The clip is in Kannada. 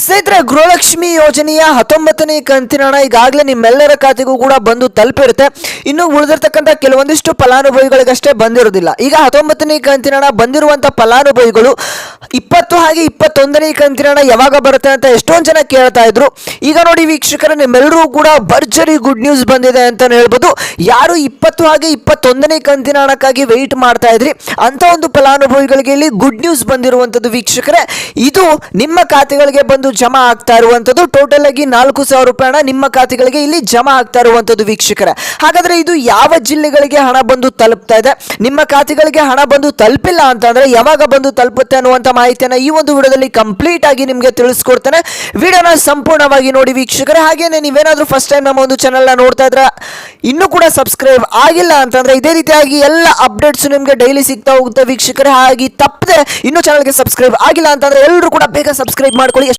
ಸ್ನೇಹಿತರೆ, ಗೃಹಲಕ್ಷ್ಮಿ ಯೋಜನೆಯ 19ನೇ ಕಂತಿನ ಹಣ ಈಗಾಗಲೇ ನಿಮ್ಮೆಲ್ಲರ ಖಾತೆಗೂ ಕೂಡ ಬಂದು ತಲುಪಿರುತ್ತೆ. ಇನ್ನು ಉಳಿದಿರ್ತಕ್ಕಂಥ ಕೆಲವೊಂದಿಷ್ಟು ಫಲಾನುಭವಿಗಳಿಗಷ್ಟೇ ಬಂದಿರೋದಿಲ್ಲ. ಈಗ 19ನೇ ಕಂತಿನ ಹಣ ಬಂದಿರುವಂಥ ಫಲಾನುಭವಿಗಳು 20 ಹಾಗೆ 21ನೇ ಕಂತಿನ ಹಣ ಯಾವಾಗ ಬರುತ್ತೆ ಅಂತ ಎಷ್ಟೊಂದು ಜನ ಕೇಳ್ತಾ ಇದ್ರು. ಈಗ ನೋಡಿ ವೀಕ್ಷಕರೇ, ನಿಮ್ಮೆಲ್ಲರೂ ಕೂಡ ಭರ್ಜರಿ ಗುಡ್ ನ್ಯೂಸ್ ಬಂದಿದೆ ಅಂತ ಹೇಳ್ಬೋದು. ಯಾರು 20 ಹಾಗೆ 21ನೇ ಕಂತಿನ ಹಣಕ್ಕಾಗಿ ವೆಯ್ಟ್ ಮಾಡ್ತಾ ಇದ್ರಿ ಅಂತ ಒಂದು ಫಲಾನುಭವಿಗಳಿಗೆ ಇಲ್ಲಿ ಗುಡ್ ನ್ಯೂಸ್ ಬಂದಿರುವಂಥದ್ದು ವೀಕ್ಷಕರೇ. ಇದು ನಿಮ್ಮ ಖಾತೆಗಳಿಗೆ ಬಂದು ಜಮಾ ಆಗ್ತಾ ಇರುವಂತದ್ದು. ಟೋಟಲ್ ಆಗಿ 4,000 ರೂಪಾಯಿ ಹಣ ನಿಮ್ಮ ಖಾತೆಗಳಿಗೆ ಇಲ್ಲಿ ಜಮಾ ಆಗ್ತಾ ಇರುವಂತದ್ದು ವೀಕ್ಷಕರೇ. ಹಾಗಾದ್ರೆ ಇದು ಯಾವ ಜಿಲ್ಲೆಗಳಿಗೆ ಹಣ ಬಂದು ತಲುಪ್ತಾ ಇದೆ, ನಿಮ್ಮ ಖಾತೆಗಳಿಗೆ ಹಣ ಬಂದು ತಲುಪಿಲ್ಲ ಅಂತಂದ್ರೆ ಯಾವಾಗ ಬಂದು ತಲುಪುತ್ತೆ ಅನ್ನುವಂತ ಮಾಹಿತಿಯನ್ನ ಈ ಒಂದು ವಿಡಿಯೋದಲ್ಲಿ ಕಂಪ್ಲೀಟ್ ಆಗಿ ನಿಮಗೆ ತಿಳಿಸ್ಕೊಡ್ತೇನೆ. ವಿಡಿಯೋನ ಸಂಪೂರ್ಣವಾಗಿ ನೋಡಿ ವೀಕ್ಷಕರೇ. ಹಾಗೇನೆ ನೀವೇನಾದ್ರೂ ಫಸ್ಟ್ ಟೈಮ್ ನಮ್ಮ ಒಂದು ಚಾನೆಲ್ ನ ನೋಡ್ತಾ ಇದ್ರೆ ಇನ್ನೂ ಕೂಡ ಸಬ್ಸ್ಕ್ರೈಬ್ ಆಗಿಲ್ಲ ಅಂತಂದ್ರೆ ಇದೇ ರೀತಿಯಾಗಿ ಎಲ್ಲ ಅಪ್ಡೇಟ್ಸ್ ನಿಮಗೆ ಡೈಲಿ ಸಿಗ್ತಾ ಹೋಗುತ್ತೆ ವೀಕ್ಷಕರೇ. ಹಾಗೆ ತಪ್ಪದೆ ಇನ್ನೂ ಚಾನಲ್ಗೆ ಸಬ್ಸ್ಕ್ರೈಬ್ ಆಗಿಲ್ಲ ಅಂತಂದ್ರೆ ಎಲ್ಲರೂ ಕೂಡ ಬೇಗ ಸಬ್ಸ್ಕ್ರೈಬ್ ಮಾಡ್ಕೊಳ್ಳಿ.